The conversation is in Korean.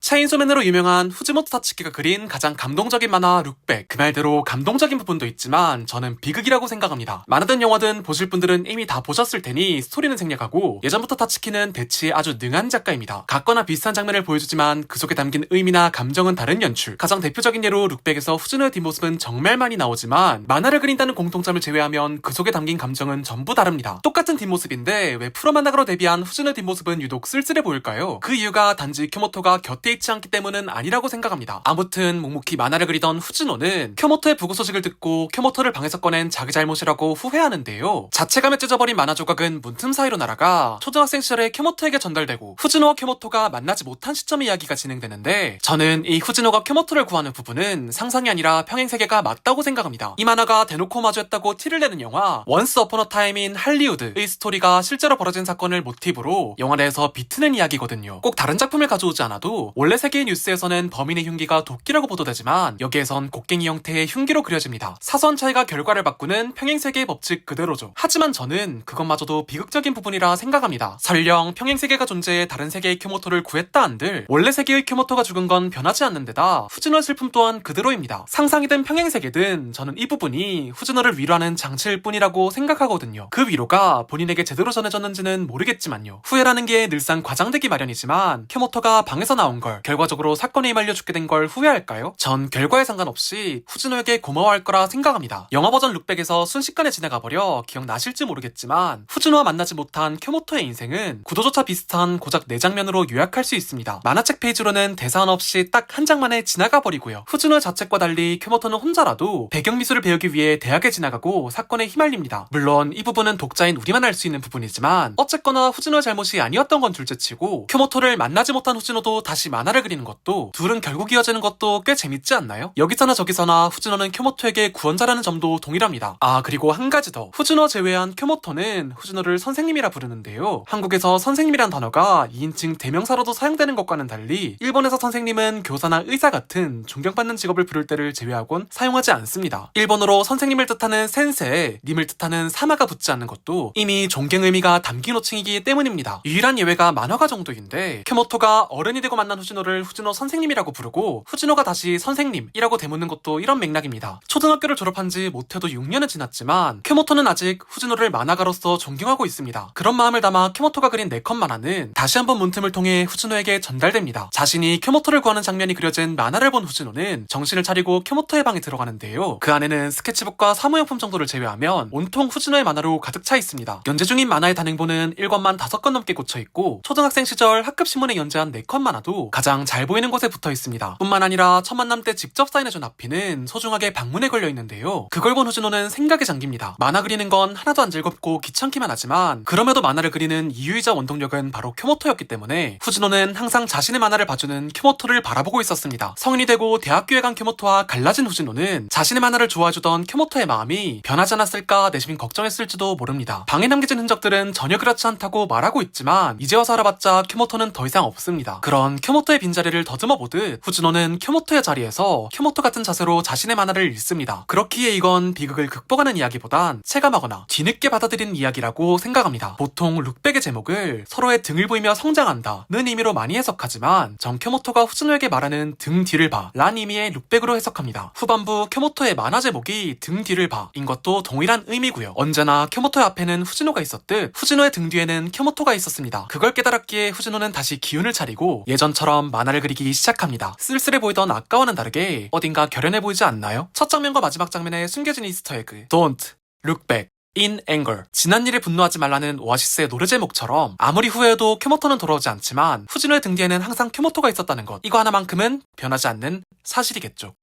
체인소맨으로 유명한 후지모토 타츠키가 그린 가장 감동적인 만화 룩백. 그 말대로 감동적인 부분도 있지만 저는 비극이라고 생각합니다. 만화든 영화든 보실 분들은 이미 다 보셨을 테니 스토리는 생략하고, 예전부터 타츠키는 대치에 아주 능한 작가입니다. 같거나 비슷한 장면을 보여주지만 그 속에 담긴 의미나 감정은 다른 연출. 가장 대표적인 예로 룩백에서 후지노의 뒷모습은 정말 많이 나오지만 만화를 그린다는 공통점을 제외하면 그 속에 담긴 감정은 전부 다릅니다. 똑같은 뒷모습인데 왜 프로 만화가로 데뷔한 후지노의 뒷모습은 유독 쓸쓸해 보일까요? 그 이유가 단지 쿄모토가 곁에 있지 않기 때문은 아니라고 생각합니다. 아무튼 묵묵히 만화를 그리던 후지노는 쿄모토의 부고 소식을 듣고 쿄모토를 방에서 꺼낸 자기 잘못이라고 후회하는데요. 자체감에 찢어버린 만화 조각은 문틈 사이로 날아가 초등학생 시절에 쿄모토에게 전달되고 후지노와 쿄모토가 만나지 못한 시점의 이야기가 진행되는데, 저는 이 후지노가 쿄모토를 구하는 부분은 상상이 아니라 평행세계가 맞다고 생각합니다. 이 만화가 대놓고 마주했다고 티를 내는 영화 원스 어폰 어 타임인 할리우드의 스토리가 실제로 벌어진 사건을 모티브로 영화 내에서 비트는 이야기거든요. 꼭 다른 작품을 가져오지 않아도 원래 세계의 뉴스에서는 범인의 흉기가 도끼라고 보도되지만 여기에선 곡괭이 형태의 흉기로 그려집니다. 사소한 차이가 결과를 바꾸는 평행세계의 법칙 그대로죠. 하지만 저는 그것마저도 비극적인 부분이라 생각합니다. 설령 평행세계가 존재해 다른 세계의 쿄모토를 구했다 한들 원래 세계의 쿄모토가 죽은 건 변하지 않는 데다 후지노의 슬픔 또한 그대로입니다. 상상이든 평행세계든 저는 이 부분이 후지노를 위로하는 장치일 뿐이라고 생각하거든요. 그 위로가 본인에게 제대로 전해졌는지는 모르겠지만요. 후회라는 게 늘상 과장되기 마련이지만 쿄모토가 방에서 나온 걸 결과적으로 사건에 휘말려 죽게 된 걸 후회할까요? 전 결과에 상관없이 후지노에게 고마워할 거라 생각합니다. 영화 버전 룩백에서 순식간에 지나가버려 기억나실지 모르겠지만 후지노와 만나지 못한 쿄모토의 인생은 구도조차 비슷한 고작 4장면으로 요약할 수 있습니다. 만화책 페이지로는 대사 하나 없이 딱 한 장만에 지나가버리고요. 후지노의 자책과 달리 쿄모토는 혼자라도 배경미술을 배우기 위해 대학에 지나가고 사건에 휘말립니다. 물론 이 부분은 독자인 우리만 알 수 있는 부분이지만 어쨌거나 후지노의 잘못이 아니었던 건 둘째치고 쿄모토를 만나지 못한 후지노도 다시 만화를 그리는 것도, 둘은 결국 이어지는 것도 꽤 재밌지 않나요? 여기서나 저기서나 후지노는 쿄모토에게 구원자라는 점도 동일합니다. 아, 그리고 한 가지 더. 후지노 제외한 쿄모토는 후지노를 선생님이라 부르는데요. 한국에서 선생님이란 단어가 2인칭 대명사로도 사용되는 것과는 달리 일본에서 선생님은 교사나 의사 같은 존경받는 직업을 부를 때를 제외하곤 사용하지 않습니다. 일본어로 선생님을 뜻하는 센세에 님을 뜻하는 사마가 붙지 않는 것도 이미 존경 의미가 담긴 호칭이기 때문입니다. 유일한 예외가 만화가 정도인데, 쿄모토가 어른이 되고 만난 후지노를 후지노 선생님이라고 부르고 후지노가 다시 선생님이라고 되묻는 것도 이런 맥락입니다. 초등학교를 졸업한 지 못해도 6년은 지났지만 쿄모토는 아직 후지노를 만화가로서 존경하고 있습니다. 그런 마음을 담아 쿄모토가 그린 4컷 만화는 다시 한번 문틈을 통해 후지노에게 전달됩니다. 자신이 쿄모토를 구하는 장면이 그려진 만화를 본 후지노는 정신을 차리고 쿄모토의 방에 들어가는데요. 그 안에는 스케치북과 사무용품 정도를 제외하면 온통 후지노의 만화로 가득 차 있습니다. 연재 중인 만화의 단행본은 1권만 5건 넘게 꽂혀있고 초등학생 시절 학급 신문에 연재한 4컷 만화도 가장 잘 보이는 곳에 붙어 있습니다. 뿐만 아니라 첫 만남 때 직접 사인해준 앞피는 소중하게 방문에 걸려있는데요. 그걸 본 후지노는 생각에 잠깁니다. 만화 그리는 건 하나도 안 즐겁고 귀찮기만 하지만 그럼에도 만화를 그리는 이유이자 원동력은 바로 쿄모토였기 때문에 후지노는 항상 자신의 만화를 봐주는 쿄모토를 바라보고 있었습니다. 성인이 되고 대학교에 간 쿄모토와 갈라진 후지노는 자신의 만화를 좋아해주던 쿄모토의 마음이 변하지 않았을까 내심 걱정했을지도 모릅니다. 방에 남겨진 흔적들은 전혀 그렇지 않다고 말하고 있지만 이제 와서 알아봤자 쿄모토는 더 이상 없습니다. 그런 쿄모토의 빈자리를 더듬어 보듯 후지노는 쿄모토의 자리에서 쿄모토 같은 자세로 자신의 만화를 읽습니다. 그렇기에 이건 비극을 극복하는 이야기보단 체감하거나 뒤늦게 받아들이는 이야기라고 생각합니다. 보통 룩백의 제목을 서로의 등을 보이며 성장한다는 의미로 많이 해석하지만 전 쿄모토가 후지노에게 말하는 등 뒤를 봐 란 의미의 룩백으로 해석합니다. 후반부 쿄모토의 만화 제목이 등 뒤를 봐인 것도 동일한 의미고요. 언제나 쿄모토의 앞에는 후지노가 있었듯 후지노의 등 뒤에는 쿄모토가 있었습니다. 그걸 깨달았기에 후지노는 다시 기운을 차리고 예전처럼 만화를 그리기 시작합니다. 쓸쓸해 보이던 아까와는 다르게 어딘가 결연해 보이지 않나요? 첫 장면과 마지막 장면에 숨겨진 이스터에그 Don't look back in anger. 지난 일에 분노하지 말라는 오아시스의 노래 제목처럼 아무리 후회해도 쿄모토는 돌아오지 않지만 후지노의 등 뒤에는 항상 쿄모토가 있었다는 것, 이거 하나만큼은 변하지 않는 사실이겠죠.